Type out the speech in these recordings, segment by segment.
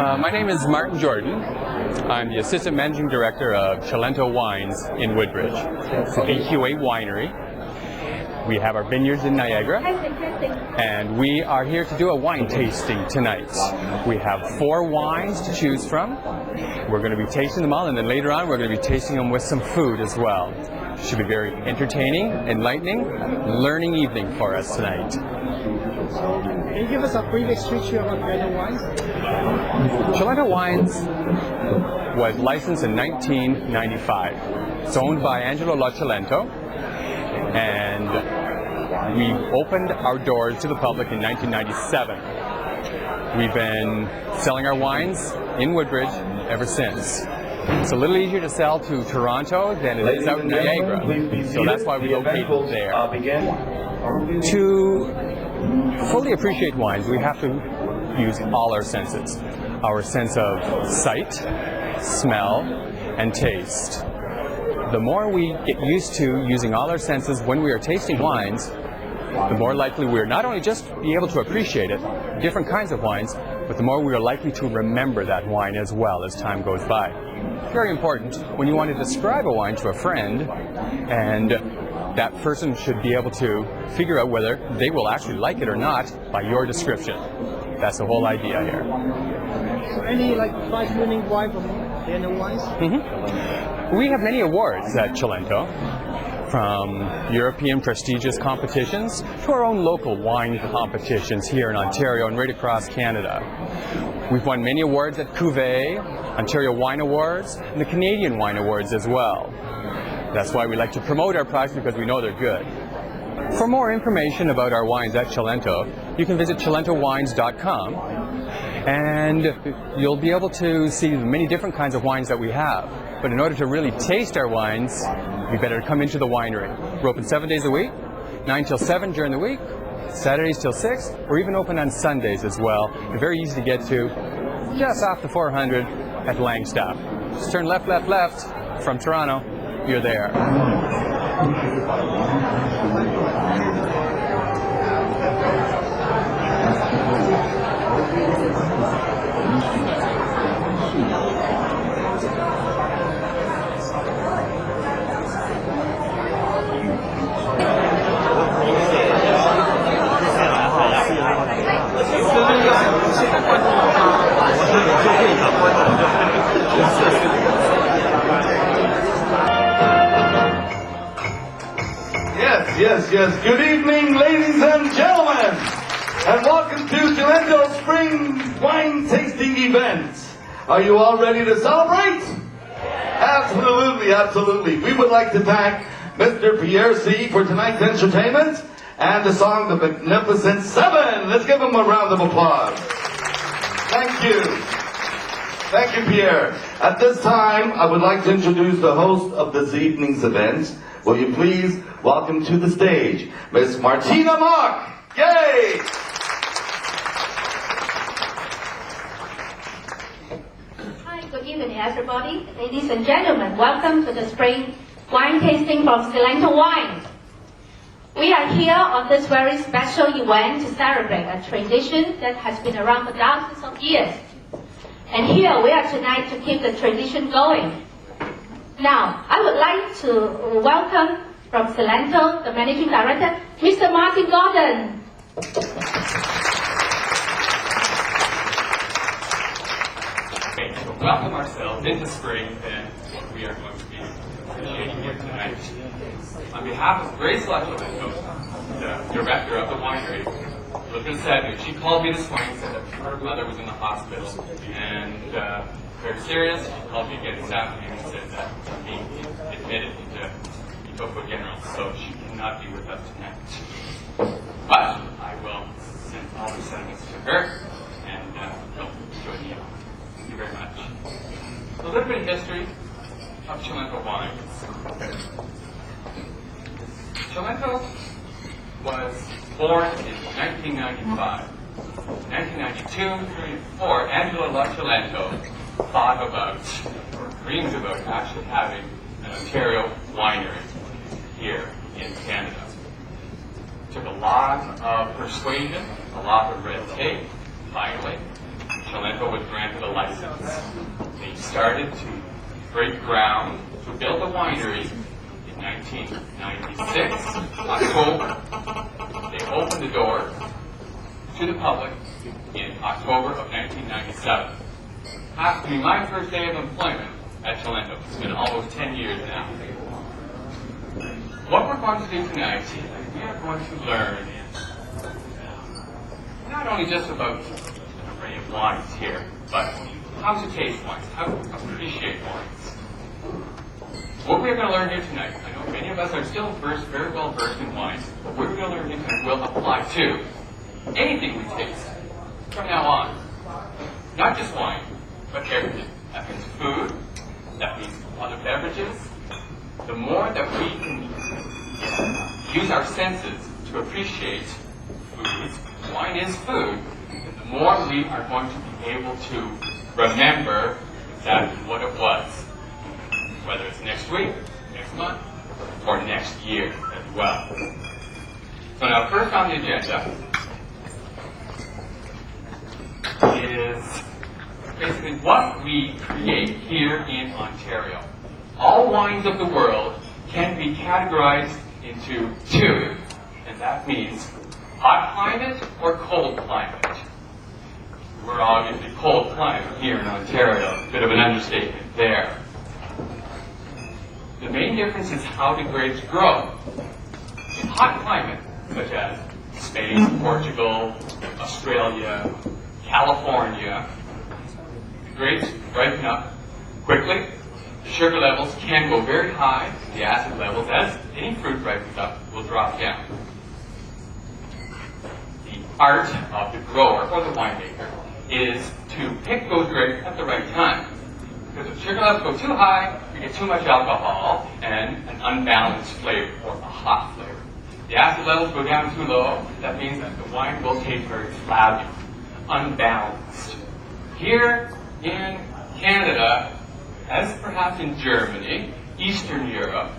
My name is Martin Jordan. I'm the Assistant Managing Director of Cilento Wines in Woodbridge. It's an AQA winery. We have our vineyards in Niagara, and we are here to do a wine tasting tonight. We have 4 wines to choose from. We're going to be tasting them all, and then later on we're going to be tasting them with some food as well. Should be very entertaining, enlightening, learning evening for us tonight. So, can you give us a brief history about Cilento Wines? Cilento Wines was licensed in 1995. It's owned by Angelo Cilento, and we opened our doors to the public in 1997. We've been selling our wines in Woodbridge ever since. It's a little easier to sell to Toronto than it is out in Niagara, so that's why we located there. To fully appreciate wines, we have to use all our senses. Our sense of sight, smell, and taste. The more we get used to using all our senses when we are tasting wines, the more likely we are not only just be able to appreciate it, different kinds of wines, but the more we are likely to remember that wine as well as time goes by. Very important when you want to describe a wine to a friend, and that person should be able to figure out whether they will actually like it or not by your description. That's the whole idea here. So any prize-winning wine from Cilento Wines? We have many awards at Cilento, from European prestigious competitions to our own local wine competitions here in Ontario and right across Canada. We've won many awards at Cuvée, Ontario Wine Awards, and the Canadian Wine Awards as well. That's why we like to promote our products, because we know they're good. For more information about our wines at Cilento, you can visit CilentoWines.com, and you'll be able to see the many different kinds of wines that we have. But in order to really taste our wines, you better come into the winery. We're open 7 days a week, 9 till 7 during the week, Saturdays till 6. We're even open on Sundays as well. And very easy to get to, just off the 400 at Langstaff. Just turn left, left, left from Toronto. You're there. Yes. Good evening, ladies and gentlemen, and welcome to Cilento's Spring Wine Tasting Event. Are you all ready to celebrate? Absolutely. We would like to thank Mr. Pierre C. for tonight's entertainment and the song The Magnificent Seven. Let's give him a round of applause. Thank you, Pierre. At this time, I would like to introduce the host of this evening's event. Will you please welcome to the stage, Miss Martina Mock. Yay! Hi, good evening, everybody. Ladies and gentlemen, welcome to the spring wine tasting from Cilento Wines. We are here on this very special event to celebrate a tradition that has been around for thousands of years. And here we are tonight to keep the tradition going. Now, I would like to welcome from Cilento, the Managing Director, Mr. Martin Gordon. Okay, so welcome ourselves into spring, and we are going to be appreciating here tonight. On behalf of Grace Cilento, the director of the winery, a little bit sad news. She called me this morning and said that her mother was in the hospital, and very serious. She called me again this afternoon and said that being admitted into Etobicoke General, so she cannot be with us tonight. But I will send all the sentiments to her, and you'll enjoy the evening. Thank you very much. A little bit of history of Cilento wines. Cilento was born in 1995. In 1992-3-4, Angelo Cilento thought about, or dreamed about, actually having an Ontario winery here in Canada. It took a lot of persuasion, a lot of red tape. Finally, Cilento was granted a license. They started to break ground to build a winery in 1996, October. They opened the doors to the public in October of 1997. After my first day of employment at Cilento, it's been almost 10 years now. What we're going to do tonight, we are going to learn not only just about an array of wines here, but how to taste wines, how to appreciate wines. What we're going to learn here tonight, I know many of us are still very well versed in wines, but what we're going to learn here tonight will apply to anything we taste from now on. Not just wine, but everything. That means food, that means other beverages. The more that we can use our senses to appreciate foods, wine is food, and the more we are going to be able to remember exactly what it was, whether it's next week, next month, or next year as well. So now first on the agenda is basically what we create here in Ontario. All wines of the world can be categorized into two, and that means hot climate or cold climate. We're obviously cold climate here in Ontario, a bit of an understatement there. The main difference is how the grapes grow. In hot climate, such as Spain, Portugal, Australia, California, the grapes ripen up quickly. The sugar levels can go very high. The acid levels, as any fruit ripens up, will drop down. The art of the grower or the winemaker is to pick those grapes at the right time. Because if sugar levels go too high, you get too much alcohol and an unbalanced flavor or a hot flavor. The acid levels go down too low, that means that the wine will taste very flabby, unbalanced. Here in Canada, as perhaps in Germany, Eastern Europe,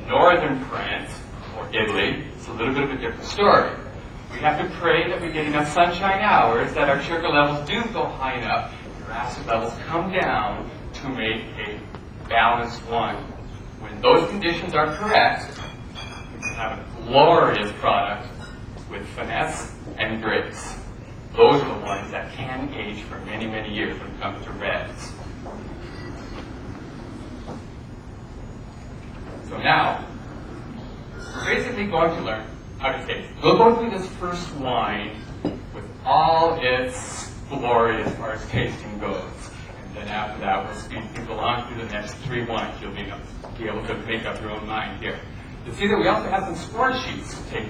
Northern France, or Italy, it's a little bit of a different story. We have to pray that we get enough sunshine hours, that our sugar levels do go high enough, your acid levels come down to make a balanced wine. When those conditions are correct, you can have a glorious product with finesse and grace. Those are the ones that can age for many, many years when it comes to reds. So now, we're basically going to learn how to taste. We'll go through this first wine with all its glory as far as tasting goes. And then after that, we'll speed people on through the next three wines. You'll be able to make up your own mind here. You'll see that we also have some score sheets to take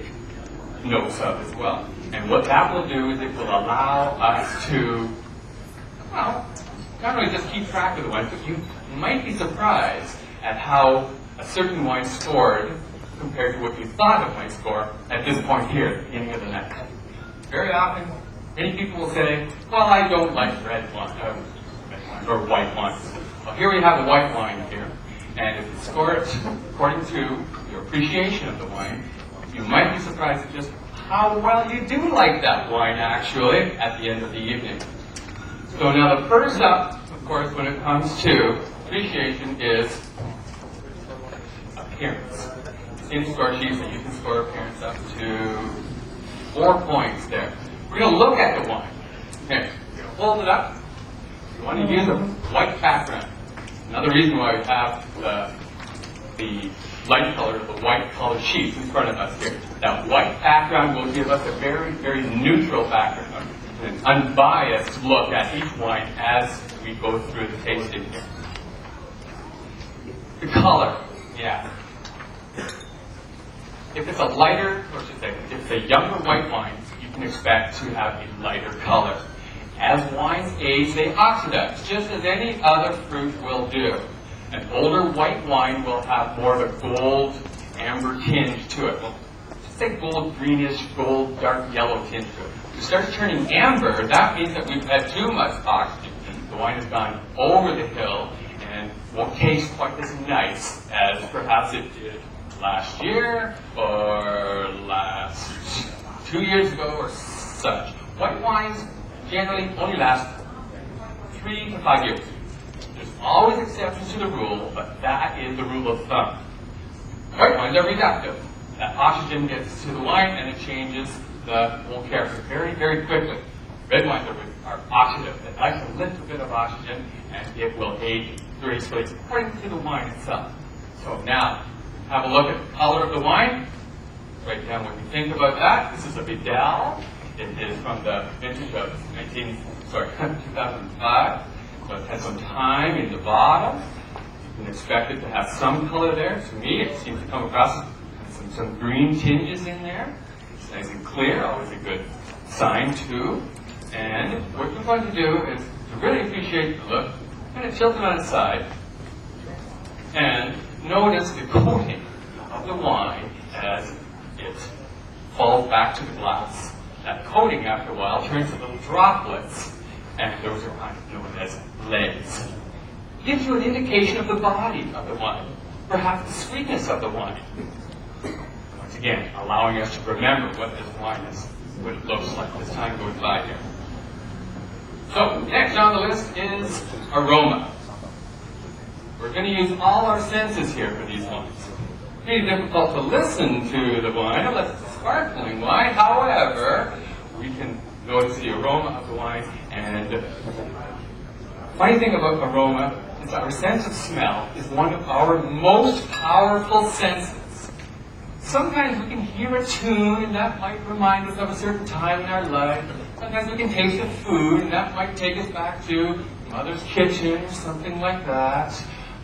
notes of as well. And what that will do is it will allow us to, well, not only just keep track of the wines, but you might be surprised at how a certain wine scored compared to what you thought it might score at this point here at the beginning of the night. Very often, many people will say, well, I don't like red wine, or white wine. Well, here we have a white wine here, and if you score it according to your appreciation of the wine, you might be surprised at just how well you do like that wine, actually, at the end of the evening. So now the first up, of course, when it comes to appreciation is appearance. In score sheets, that you can score appearance up to 4 points there. We're going to look at the wine. Okay, we're going to hold it up. You want to use a white background. Another reason why we have the light color, the white color sheets in front of us here. That white background will give us a very, very neutral background, an unbiased look at each wine as we go through the tasting here. The color, yeah. If it's a lighter, or should I say, if it's a younger white wine, you can expect to have a lighter color. As wines age, they oxidize, just as any other fruit will do. An older white wine will have more of a gold, amber tinge to it. Well, just say gold, greenish, gold, dark yellow tinge to it. If it starts turning amber, that means that we've had too much oxygen. The wine has gone over the hill and won't taste quite as nice as perhaps it did last year or last 2 years ago or such. White wines generally only last 3 to 5 years. There's always exceptions to the rule, but that is the rule of thumb. White wines are reductive. That oxygen gets to the wine and it changes the whole character very, very quickly. Red wines are oxidative. It likes a little bit of oxygen and it will age gracefully according to the wine itself. So now, have a look at the color of the wine. Write down what you think about that. This is a Vidal. It is from the vintage of 2005. So it has some time in the bottom. You can expect it to have some color there. To me, it seems to come across some green tinges in there. It's nice and clear, always a good sign too. And what you're going to do is to really appreciate the look, kind of tilt it on its side, and notice the coating of the wine as it falls back to the glass. That coating, after a while, turns to little droplets, and those are kind of known as legs. Gives you an indication of the body of the wine, perhaps the sweetness of the wine. Once again, allowing us to remember what this wine is, what it looks like as time goes by here. So, next on the list is aroma. We're going to use all our senses here for these wines. It's pretty difficult to listen to the wine unless it's a sparkling wine. However, we can notice the aroma of the wine. And the funny thing about aroma is our sense of smell is one of our most powerful senses. Sometimes we can hear a tune and that might remind us of a certain time in our life. Sometimes we can taste the food and that might take us back to mother's kitchen or something like that.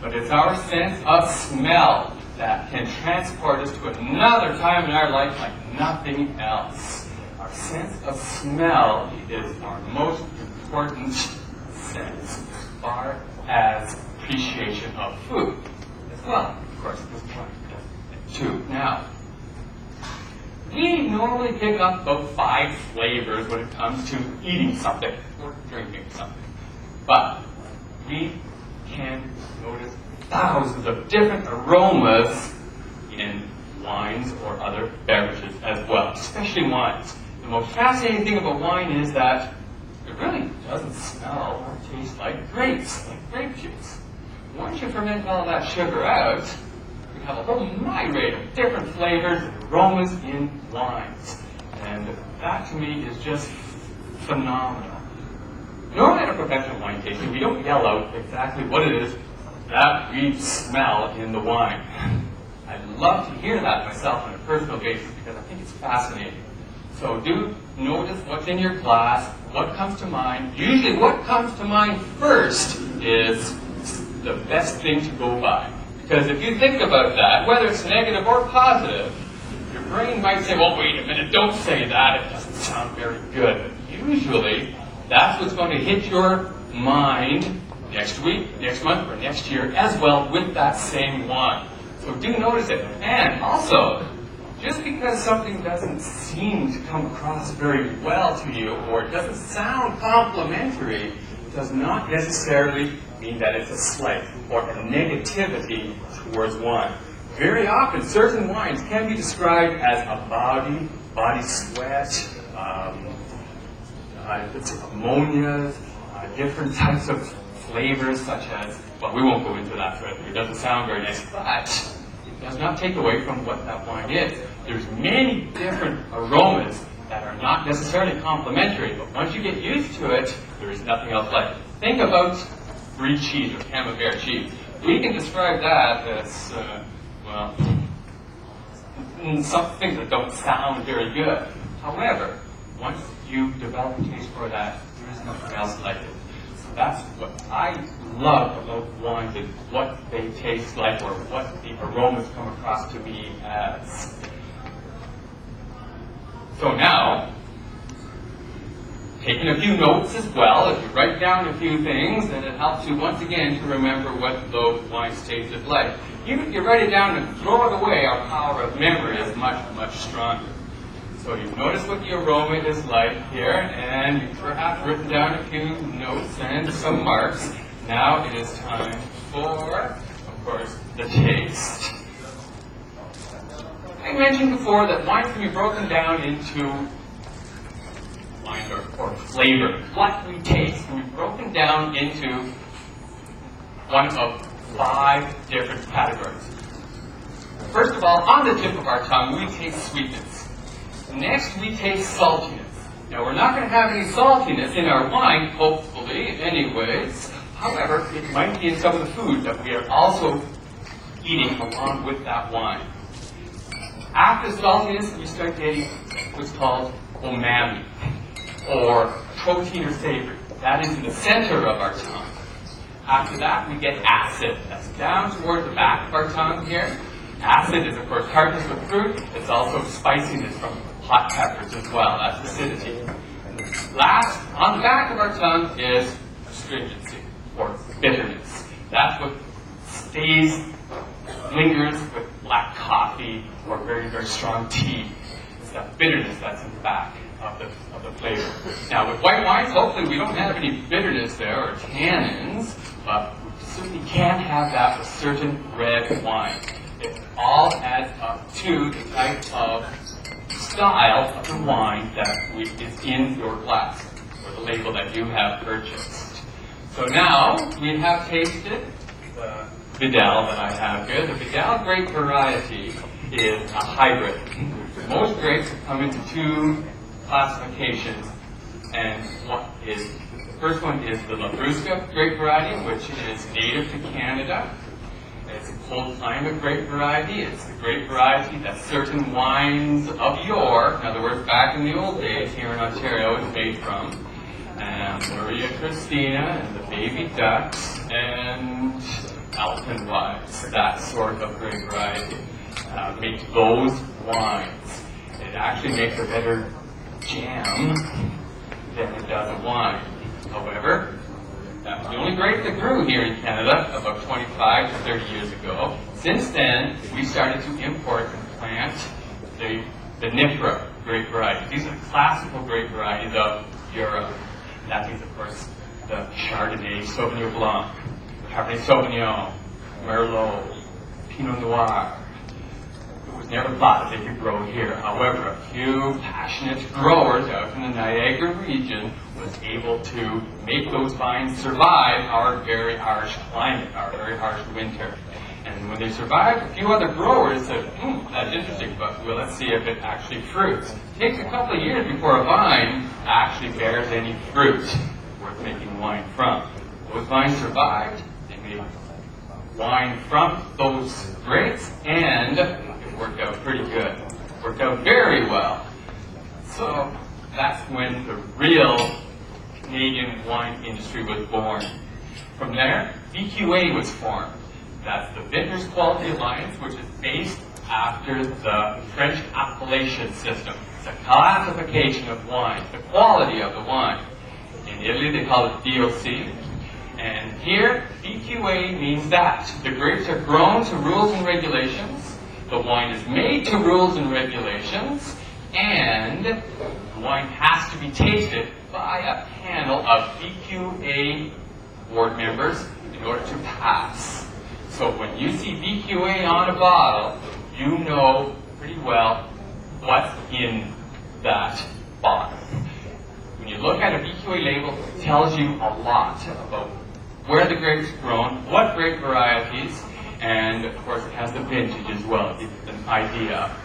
But it's our sense of smell that can transport us to another time in our life like nothing else. Our sense of smell is our most important sense as far as appreciation of food as well. Of course, this one does it too. Now, we normally pick up about 5 flavors when it comes to eating something or drinking something. But we can notice thousands of different aromas in wines or other beverages as well, especially wines. The most fascinating thing about wine is that it really doesn't smell or taste like grapes, like grape juice. Once you ferment all that sugar out, we have a whole myriad of different flavors and aromas in wines. And that to me is just phenomenal. Normally at a professional wine tasting, we don't yell out exactly what it is that we smell in the wine. I love to hear that myself on a personal basis because I think it's fascinating. So do notice what's in your glass, what comes to mind. Usually what comes to mind first is the best thing to go by. Because if you think about that, whether it's negative or positive, your brain might say, well, wait a minute, don't say that, it doesn't sound very good. But usually, that's what's going to hit your mind next week, next month, or next year as well with that same wine. So do notice it. And also, just because something doesn't seem to come across very well to you, or it doesn't sound complimentary, does not necessarily mean that it's a slight or a negativity towards wine. Very often, certain wines can be described as a body sweat, ammonias, different types of flavors such as, well, we won't go into that further. It doesn't sound very nice, but it does not take away from what that wine is. There's many different aromas that are not necessarily complementary, but once you get used to it, there is nothing else like it. Think about brie cheese or camembert cheese. We can describe that as, well, some things that don't sound very good. However, once you develop a taste for that, there is nothing else like it. So that's what I love about wines, is what they taste like or what the aromas come across to me as. So now, taking a few notes as well, if you write down a few things, then it helps you once again to remember what those wines tasted like. Even if you write it down and throw it away, our power of memory is much, much stronger. So you've noticed what the aroma is like here, and you've perhaps written down a few notes and some marks. Now it is time for, of course, the taste. I mentioned before that wine can be broken down into wine or or flavor, what we taste. And we've broken down into one of 5 different categories. First of all, on the tip of our tongue, we taste sweetness. Next, we taste saltiness. Now, we're not going to have any saltiness in our wine, hopefully, anyways. However, it might be in some of the food that we are also eating along with that wine. After saltiness, we start getting what's called umami, or protein or savory. That is in the center of our tongue. After that, we get acid. That's down towards the back of our tongue here. Acid is, of course, tartness with fruit. It's also spiciness from hot peppers as well. That's acidity. Last, on the back of our tongue is astringency, or bitterness. That's what lingers with black coffee or very, very strong tea. It's that bitterness that's in the back of the flavor. Now, with white wines, hopefully we don't have any bitterness there or tannins, but we certainly can have that with certain red wines. It all adds up to the type of style of the wine that is in your glass, or the label that you have purchased. So now, we have tasted the Vidal that I have here. The Vidal grape variety is a hybrid. Most grapes come into 2 classifications, and the first one is the Labrusca grape variety, which is native to Canada. It's a cold climate grape variety. It's the grape variety that certain wines of yore, in other words, back in the old days here in Ontario, is made from. Maria Christina and the Baby Ducks and Alpenweiss, that sort of grape variety, make those wines. It actually makes a better jam than it does a wine. However, that was the only grape that grew here in Canada about 25 to 30 years ago. Since then, we started to import and plant the Nifra grape varieties. These are the classical grape varieties of Europe. That means, of course, the Chardonnay, Sauvignon Blanc, Cabernet Sauvignon, Merlot, Pinot Noir. It was never thought that they could grow here. However, a few passionate growers out in the Niagara region was able to make those vines survive our very harsh climate, our very harsh winter. And when they survived, a few other growers said, that's interesting, but well, let's see if it actually fruits. It takes a couple of years before a vine actually bears any fruit worth making wine from. Those vines survived, they made wine from those grapes, and it worked out pretty good. It worked out very well. So that's when the real Canadian wine industry was born. From there, VQA was formed. That's the Vintners Quality Alliance, which is based after the French appellation system. It's a classification of wine, the quality of the wine. In Italy, they call it DOC. And here, VQA means that the grapes are grown to rules and regulations, the wine is made to rules and regulations, and the wine has to be tasted by a panel of VQA board members in order to pass. So when you see VQA on a bottle, you know pretty well what's in that bottle. When you look at a VQA label, it tells you a lot about where the grape is grown, what grape varieties, and of course it has the vintage as well, to give you an idea.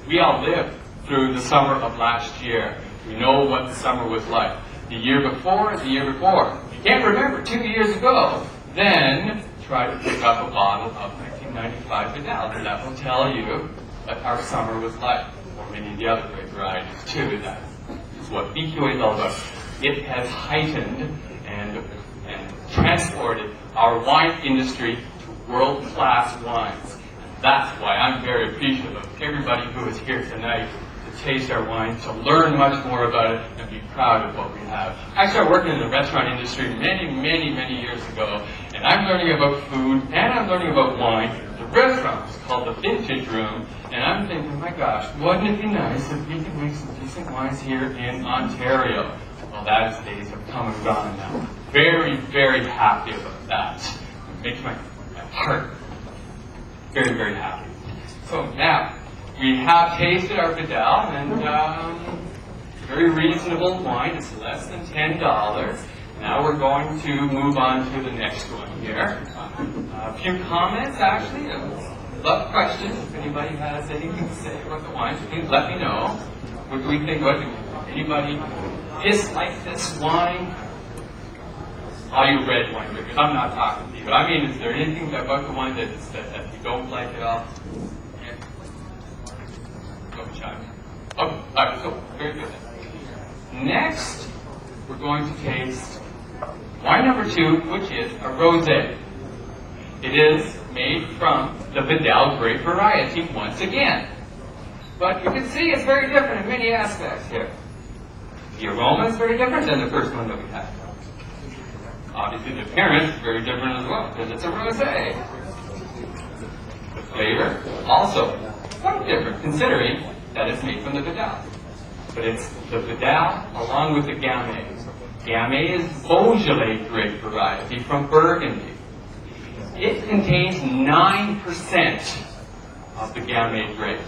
We all lived through the summer of last year. We know what the summer was like. The year before, the year before. If you can't remember 2 years ago, then try to pick up a bottle of 1995 Vidal, and that will tell you what our summer was like, or many of the other grape varieties too. That is what VQA is all about. It has heightened and transported our wine industry to world-class wines. And that's why I'm very appreciative of everybody who is here tonight to taste our wine, to learn much more about it, and be proud of what we have. I started working in the restaurant industry many years ago, and I'm learning about food, and I'm learning about wine. The restaurant is called the Vintage Room, and I'm thinking, my gosh, wouldn't it be nice if we could make some decent wines here in Ontario? Well, those days have come and gone now. Very, very happy about that. It makes my heart very, very happy. So now, we have tasted our Vidal, and very reasonable wine. It's less than $10. Now we're going to move on to the next one here. A few comments, actually. Love questions. If anybody has anything to say about the wines, please let me know. What do we think about it? Anybody dislike this wine? All you red wine drinkers, I'm not talking to you, but I mean, is there anything about the wine that you don't like at all? Yeah. Go chime in. Oh, all right, so very good. Next, we're going to taste wine number 2, which is a rosé. It is made from the Vidal grape variety once again. But you can see it's very different in many aspects here. The aroma is very different than the first one that we had. Obviously the appearance is very different as well, because it's a rosé. The flavor, also quite different, considering that it's made from the Vidal. But it's the Vidal along with the Gamay. Gamay is Beaujolais grape variety from Burgundy. It contains 9% of the Gamay grape.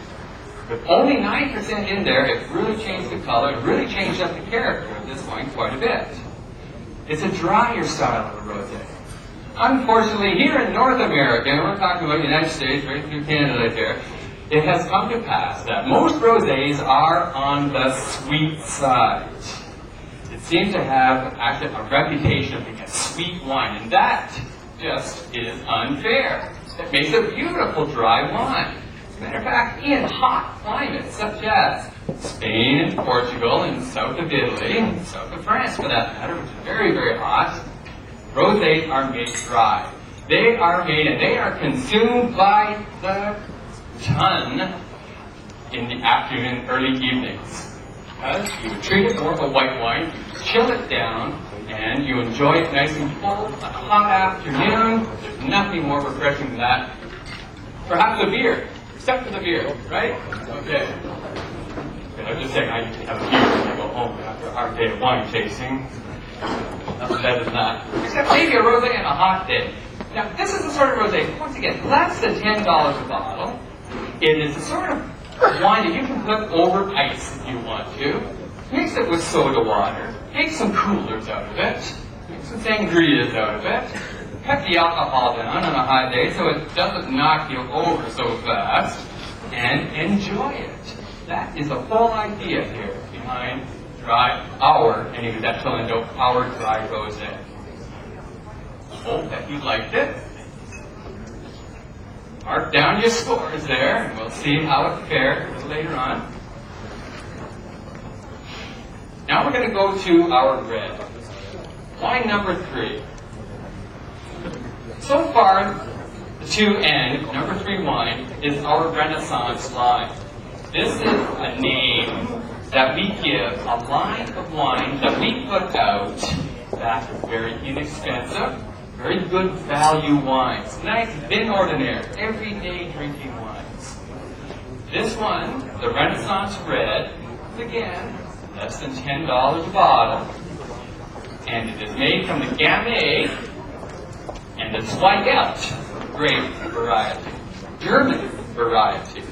With only 9% in there, it really changed the color, it really changed up the character of this wine quite a bit. It's a drier style of a rosé. Unfortunately, here in North America, and we're talking about the United States, right through Canada here, it has come to pass that most rosés are on the sweet side. It seems to have actually a reputation of being a sweet wine, and that just is unfair. It makes a beautiful dry wine. As a matter of fact, in hot climates such as Spain and Portugal and south of Italy and south of France for that matter, which is very, very hot, rosés are made dry. They are made and they are consumed by the ton in the afternoon, early evenings. Because you would treat it more of a white wine, you chill it down, and you enjoy it nice and cold on a hot afternoon. There's nothing more refreshing than that. Perhaps a beer, except for the beer, right? Okay. I'm just saying I usually have a beer when I go home after a hard day of wine tasting. Nothing better than that. Except maybe a rosé on a hot day. Now, this is the sort of rosé, once again, less than $10 a bottle. It is the sort of wine that you can put over ice if you want to. Mix it with soda water. Make some coolers out of it. Make some sangrias out of it. Cut the alcohol down on a hot day so it doesn't knock you over so fast. And enjoy it. That is the whole idea here behind our dry rosé. Hope that you liked it. Mark down your scores there, and we'll see how it fared a little later on. Now we're going to go to our red. Wine number 3. So far, the 2N, number 3 wine, is our Renaissance line. This is a name that we give a line of wine that we put out that is very inexpensive, very good value wines. Nice, vin ordinaire, everyday drinking wines. This one, the Renaissance Red, again, less than $10 a bottle. And it is made from the Gamay and the Zweigelt grape variety. German variety.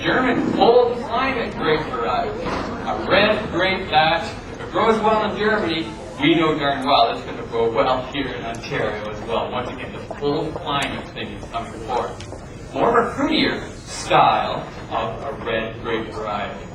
German cold climate grape variety. A red grape that, if it grows well in Germany, we know darn well it's going to grow well here in Ontario as well. Once again, the cold climate thing is coming forth. More of a fruitier style of a red grape variety.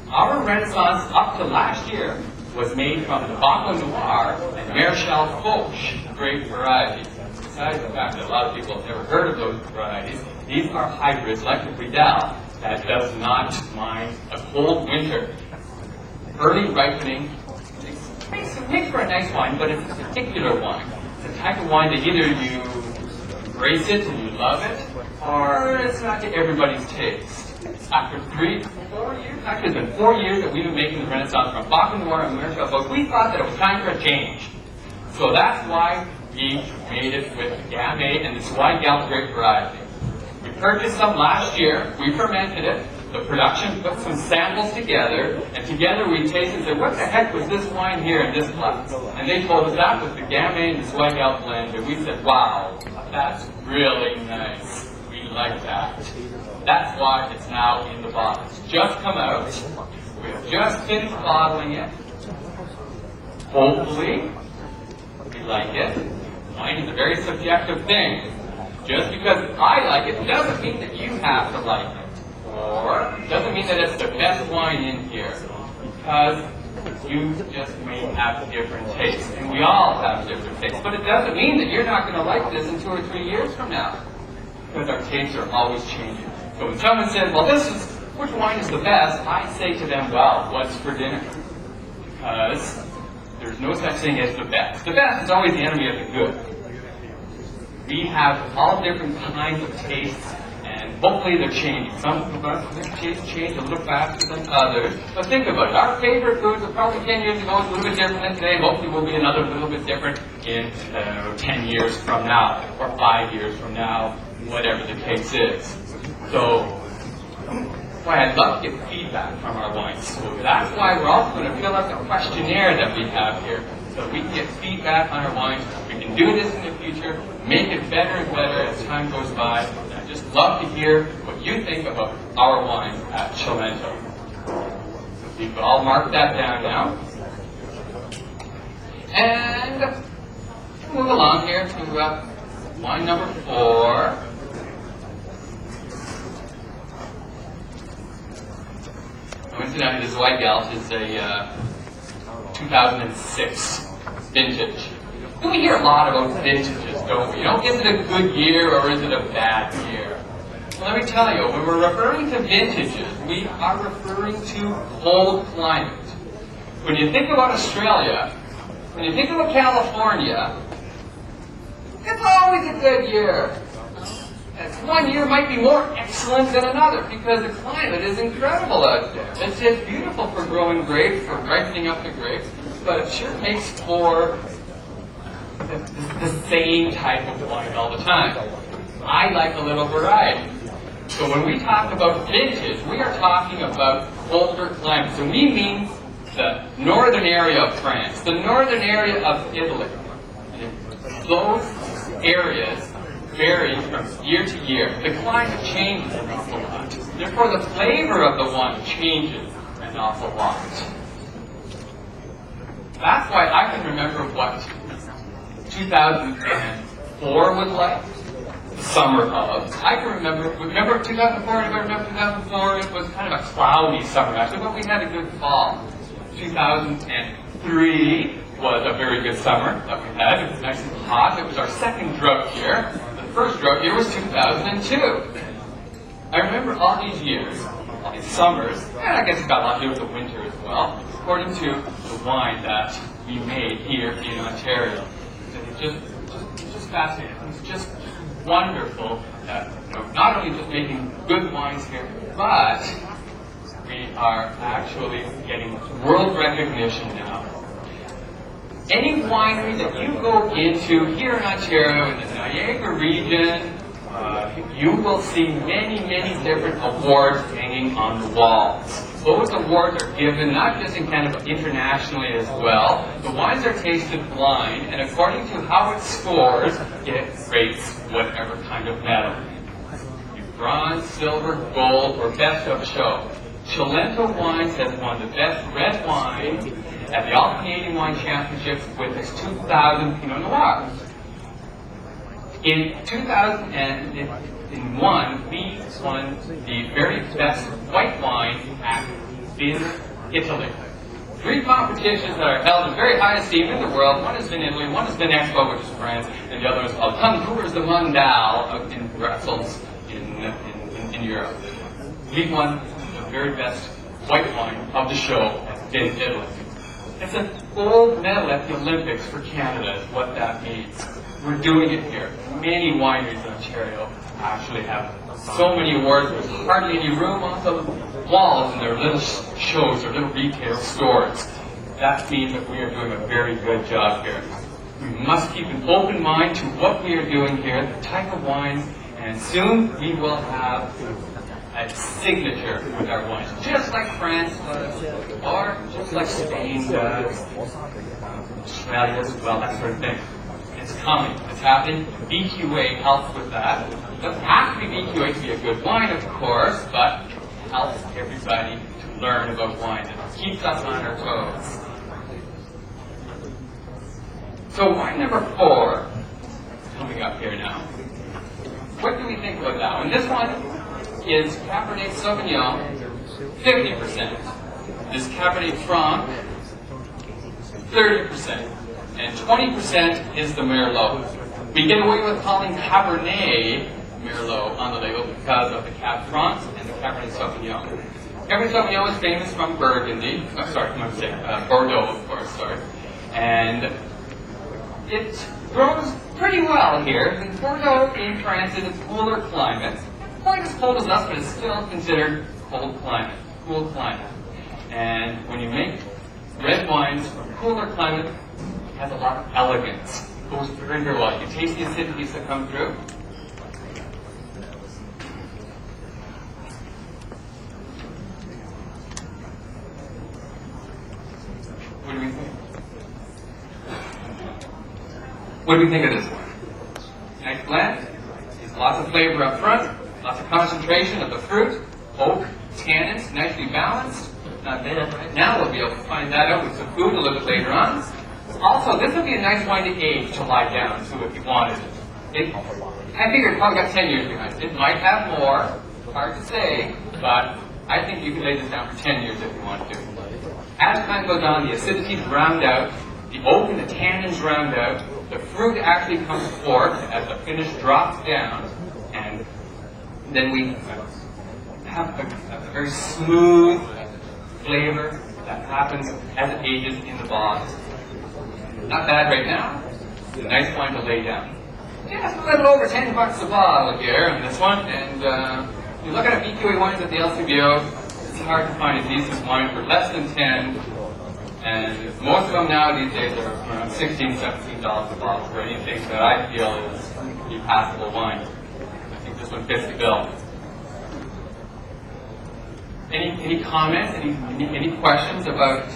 Our Renaissance up to last year was made from the Baco Noir and Maréchal Foch grape varieties. Besides the fact that a lot of people have never heard of those varieties, these are hybrids like the Vidal that does not mind a cold winter. Early ripening makes for a nice wine, but it's a particular wine. It's the type of wine that either you embrace it and you love it, or it's not to everybody's taste. After 3 to 4 years, actually it's been 4 years that we've been making the Renaissance from Baco Noir and Maréchal Foch. We thought that it was time for a change. So that's why we made it with the Gamay and the Zweigelt grape variety. We purchased some last year, we fermented it, the production put some samples together, and together we tasted and said, what the heck was this wine here in this glass? And they told us that was the Gamay and the Zweigelt blend, and we said, wow, that's really nice. We like that. That's why it's now in the bottle. It's just come out. We have just finished bottling it. Hopefully, we like it. Wine is a very subjective thing. Just because I like it doesn't mean that you have to like it. Or doesn't mean that it's the best wine in here. Because you just may have different tastes. And we all have different tastes. But it doesn't mean that you're not going to like this in 2 or 3 years from now. Because our tastes are always changing. So when someone says, well, which wine is the best? I say to them, well, what's for dinner? Because there's no such thing as the best. The best is always the enemy of the good. We have all different kinds of tastes, and hopefully they're changing. Some of our tastes change a little faster than others. But think about it. Our favorite foods were probably 10 years ago, a little bit different than today. Hopefully will be another little bit different in 10 years from now, or 5 years from now, whatever the case is. So, why I'd love to get feedback from our wines. So that's why we're also going to fill out the questionnaire that we have here, so we can get feedback on our wines. We can do this in the future, make it better and better as time goes by. And I'd just love to hear what you think about our wines at Cilento. So you can all mark that down now. And move along here to wine number 4. Coincidentally, this White Galt is a 2006 vintage. We hear a lot about vintages, don't we? You know, is it a good year or is it a bad year? Well, let me tell you, when we're referring to vintages, we are referring to cold climate. When you think about Australia, when you think about California, it's always a good year. One year might be more excellent than another because the climate is incredible out there. It's just beautiful for growing grapes, for ripening up the grapes, but it sure makes for the same type of wine all the time. I like a little variety. So when we talk about vintage, we are talking about colder climates. And we mean the northern area of France, the northern area of Italy. Those areas vary from year to year. The climate changes an awful lot. Therefore, the flavor of the wine changes an awful lot. That's why I can remember what 2004 was like, the summer of. I can remember 2004, anybody remember 2004? It was kind of a cloudy summer actually, but we had a good fall. 2003 was a very good summer that we had. It was nice and hot. It was our second drought year. The first drought year was 2002. I remember all these years, all these summers, and I guess it got a lot to do with the winter as well, according to the wine that we made here in Ontario. It's just fascinating. It's just wonderful that not only just making good wines here, but we are actually getting world recognition now. Any winery that you go into here in Ontario, in the Niagara region, you will see many, many different awards hanging on the walls. Those awards are given not just in Canada, but internationally as well. The wines are tasted blind, and according to how it scores, it rates whatever kind of medal. Bronze, silver, gold, or best of show. Cilento Wines has won the best red wine at the All Canadian Wine Championships with its 2000 Pinot Noir. In 2001, we won the very best white wine in Italy. 3 competitions that are held in very high esteem in the world. One is in Italy, one is in Expo, which is France, and the other is called Concours de Mondial in Brussels, in Europe. We won the very best white wine of the show in Italy. It's a gold medal at the Olympics for Canada is what that means. We're doing it here. Many wineries in Ontario actually have so many awards. There's hardly any room on the walls in their little shows or little retail stores. That means that we are doing a very good job here. We must keep an open mind to what we are doing here, the type of wines, and soon we will have a signature with our wines, just like France does, or just like Spain does, Australia as well, that sort of thing. It's coming. It's happening. BQA helps with that. It doesn't have to be BQA to be a good wine, of course, but it helps everybody to learn about wine. It keeps us on our toes. So wine number 4 coming up here now. What do we think about that one? This one is Cabernet Sauvignon, 50%. This Cabernet Franc, 30%. And 20% is the Merlot. We get away with calling Cabernet Merlot on the label because of the Cab Franc and the Cabernet Sauvignon. Cabernet Sauvignon is famous from Burgundy. Bordeaux, of course, sorry. And it grows pretty well here. In Bordeaux, in France, in its cooler climate. Quite as cold as us, but it's still considered cool climate. And when you make red wines from cooler climate, it has a lot of elegance. It goes very, very well. You taste the acidities that come through. What do we think? What do we think of this one? Nice blend. There's lots of flavor up front, lots of concentration of the fruit, oak, tannins, nicely balanced. Not bad right now. We'll be able to find that out with some food a little bit later on. Also, this would be a nice wine to age, to lie down to if you wanted it. I figure it probably got 10 years behind it. It might have more, hard to say, but I think you can lay this down for 10 years if you want to. As time goes on, the acidities round out, the oak and the tannins round out, the fruit actually comes forth as the finish drops down, and then we have a very smooth flavor that happens as it ages in the bottles. Not bad right now. It's a nice wine to lay down. Just a little over $10 a bottle here on this one, and you look at BQA wines at the LCBO, it's hard to find a decent wine for less than 10, and most of them now these days are around $16, $17 a bottle for anything that I feel is a passable wine. I think this one fits the bill. Any comments? Any questions about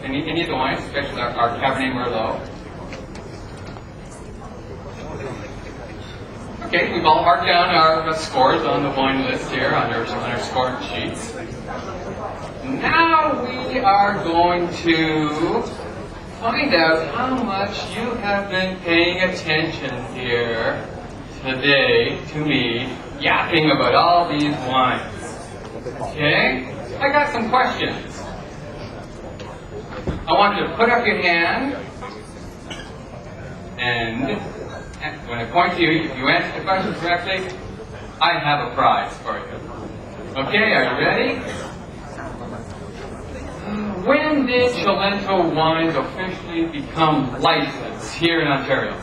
any of the wines, especially our Cabernet Merlot? Okay, we've all marked down our scores on the wine list here on our scoring sheets. Now we are going to find out how much you have been paying attention here today to me yapping about all these wines. Okay? I got some questions. I want you to put up your hand, and when I point to you, if you answer the question correctly, I have a prize for you. Okay, are you ready? When did Cilento wines officially become licensed here in Ontario?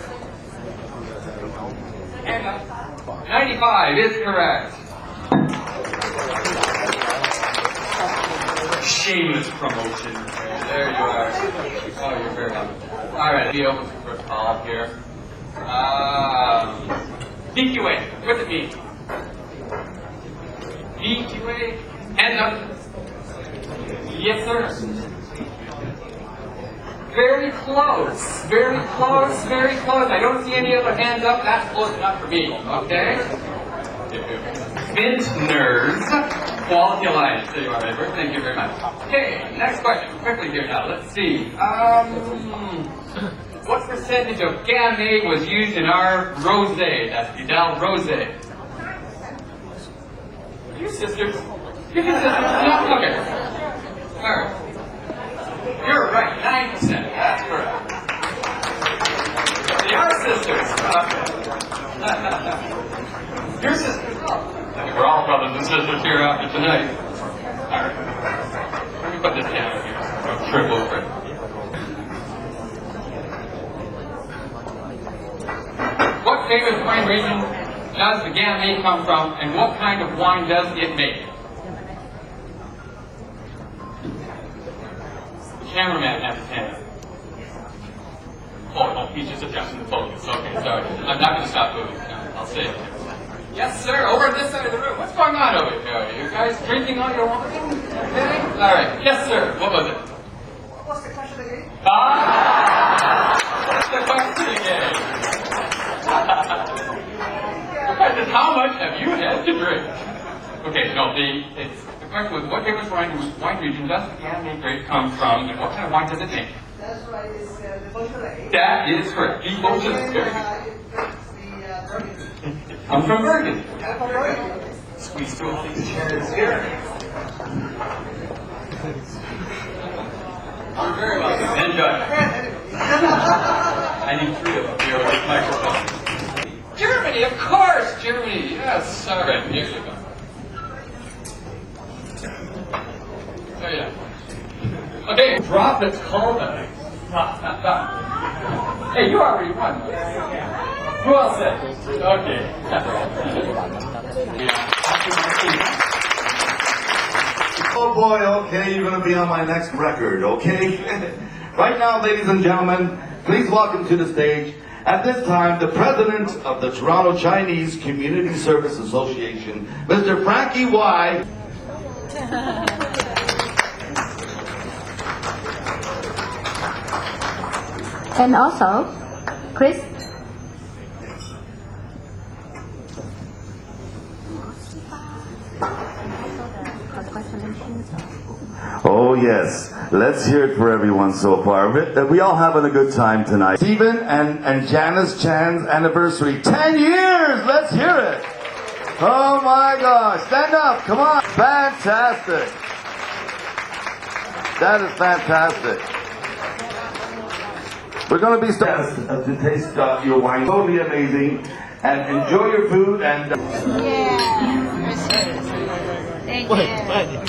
95 is correct. Shameless promotion. There you are. Oh, you're very happy. All right, be open for a call here. BQA, what's it mean? BQA, hands up. Yes, sir. Very close, very close, very close. I don't see any other hands up. That's close enough for me, okay? Vintners, Quality Alliance. There you are, Edward. Thank you very much. Okay, next question. Quickly here now. Let's see. What percentage of Gamay was used in our rosé? That's Vidal Rosé. Your sisters? Your sisters? No? Okay. All right. You're right. 9%. That's correct. Your sisters. Your sisters. I think we're all brothers and sisters here after tonight. All right. Let me put this down here. I'll trip over it. What famous wine region does the Gamay come from, and what kind of wine does it make? The cameraman has his hand. Oh, he's just adjusting the focus. Okay, sorry. I'm not going to stop moving. No, I'll stay. Yes, sir. Over on this side of the room. What's going on over here? Are you guys drinking all your wine? Okay. All right. Yes, sir. What was it? What's the question again? What's the question again? The question is, how much have you had to drink? Okay, no, the question was, what famous wine region does the Gamay grape come from, and what kind of wine does it make? That's right, it's the Beaujolais. That is correct. The Beaujolais. Very good. It comes from Burgundy. Squeeze through all these chairs here. You're very welcome. Enjoy. I need 3 of them here with this microphone. Germany, of course, Germany. Yes, all right, here you go. Oh yeah. Okay, drop. It's called a drop. Hey, you already won. Who else said? Okay. Oh boy, okay, you're gonna be on my next record, okay? Right now, ladies and gentlemen, please welcome to the stage, at this time, the president of the Toronto Chinese Community Service Association, Mr. Frankie Y. And also, Chris. Oh yes, let's hear it for everyone so far. We all having a good time tonight. Stephen and Janice Chan's anniversary, 10 years, let's hear it. Oh my gosh, stand up, come on. Fantastic. That is fantastic. We're going to be starting to taste your wine, totally amazing, and enjoy your food and... Thank you.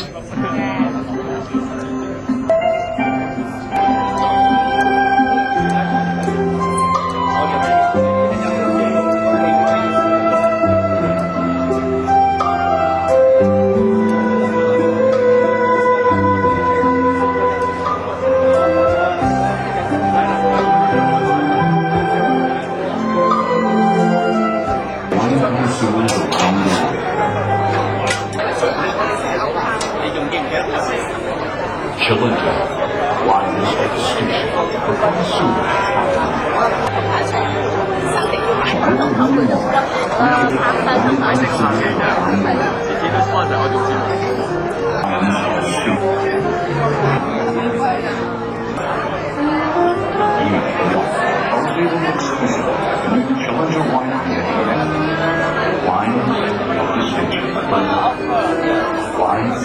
Cilento, wines of distinction for connoisseurs. Cilento wine wines of distinction. Wines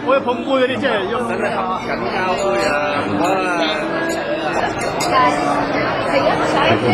我有捧杯嗰啲，即係用緊啊，緊膠杯啊，食一個水先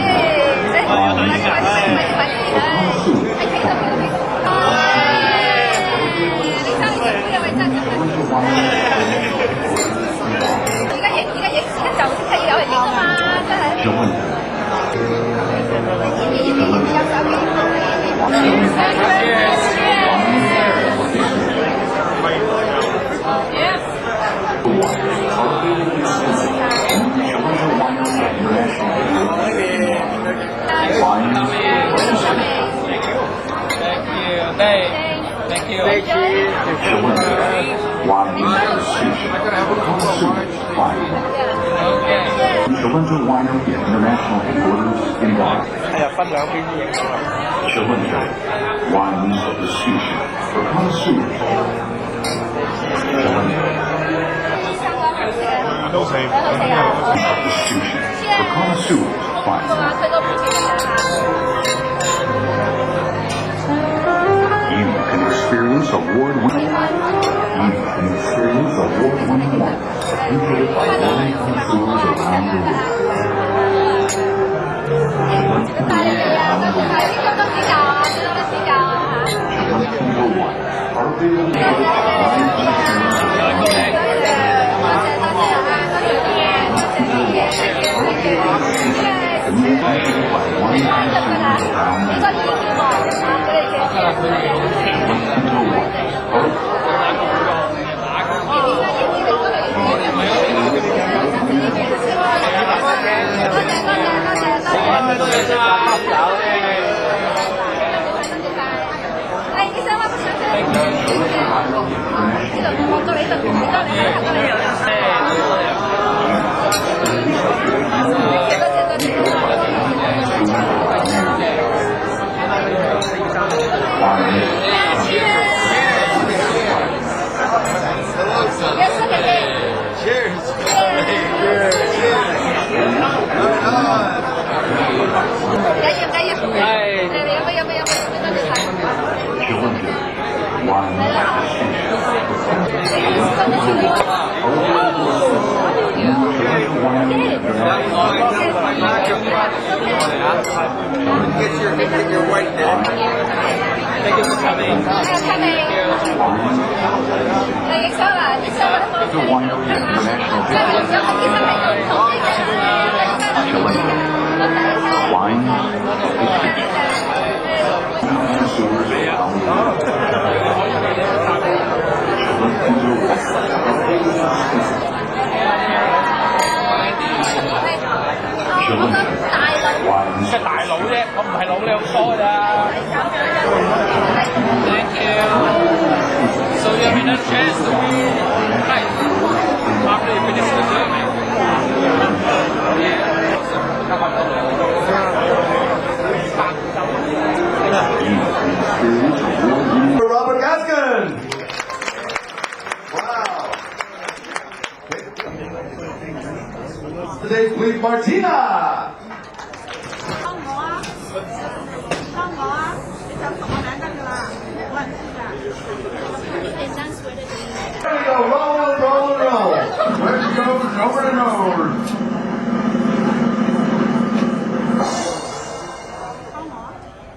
，Cilento Winery International Headquarters in Boston. Cilento, wines of distinction for connoisseurs. Distinction for connoisseurs. You can experience award-winning wines appreciated by wine connoisseurs around the world. Cilento wine, our available wine 大佬啫，我唔係老兩科咋。Thank you. So you have enough chance to be right after you finish the film. Robert Gaskin. Wow. Today's Queen Martina. There we go, roll. Let's go, over and over.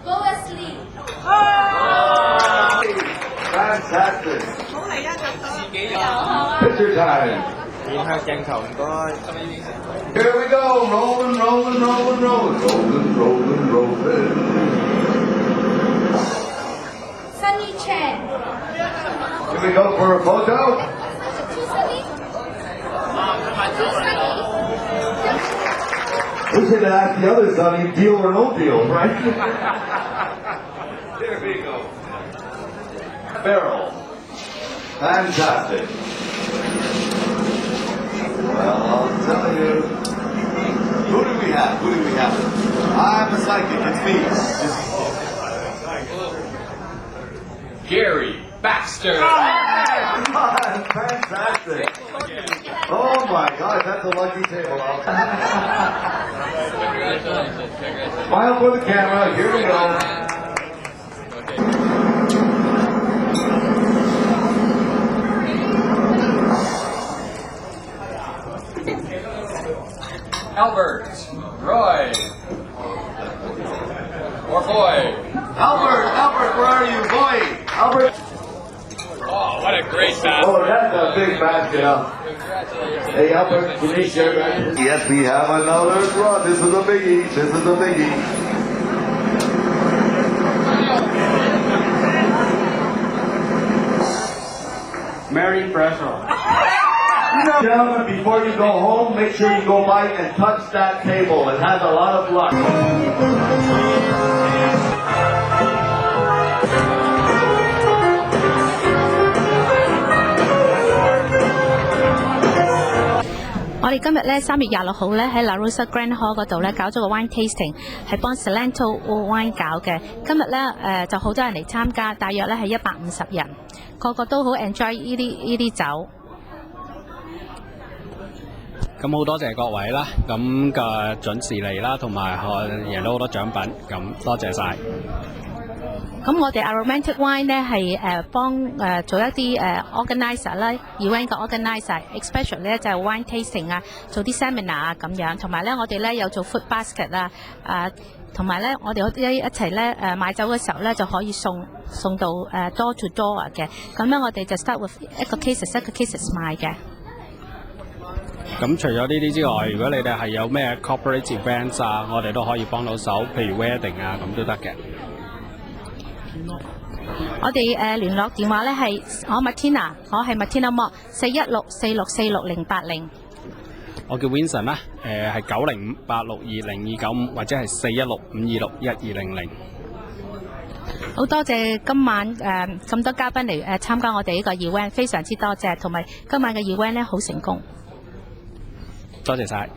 Go asleep. Fantastic. Picture time. Here we go, rolling. Sunny Chen. Here we go for a photo. Too sunny? Too sunny? We should ask the other Sonny, deal or no deal, right? There we go. Barrel. Fantastic. Well, I'll tell you. Who do we have? I'm a psychic. It's me. Gary Baxter. Fantastic. Oh my God, that's a lucky table. Smile for the camera. Here we go. Albert, Roy, or Boy. Albert, where are you, boy? Albert. Oh, what a great basket. Oh, that's a big basket. Congratulations. Hey, Albert, can you share that? Yes, we have another draw. This is a biggie. Merry Preso. Gentlemen, before you go home, make sure you go by and touch that table. It has a lot of luck. 我哋今日咧3月26號咧喺 La Rosa Grand Hall 嗰度咧搞咗個 wine tasting， 係幫 Cilento Wine 搞嘅。今日咧就好多人嚟參加，大約咧係150人，個個都好 enjoy 呢啲酒。咁好多謝各位啦，咁嘅準時嚟啦，同埋贏到好多獎品，咁多謝晒。咁我哋 Aromantic Wine 咧係幫做一啲organizer 啦 ，event 嘅 organizer，especially 咧就係 wine tasting 啊，做啲 seminar 啊咁樣，同埋咧我哋咧有做 food basket 啊，同埋咧我哋一齊咧買酒嘅時候咧就可以送到door to door 嘅，咁樣我哋就 start with 一個 cases 賣嘅。咁除咗呢啲之外，如果你哋係有咩 corporate events 啊，我哋都可以幫到手，譬如 wedding 啊咁都得嘅。我哋聯絡電話咧係我 Martina， 我係 Martina Mo 416464680。我叫 Vincent 啦，係905862025或者係41652612200。好多謝今晚咁多嘉賓嚟參加我哋呢個 event，非常之多謝，同埋今晚嘅 event 咧好成功。多謝晒。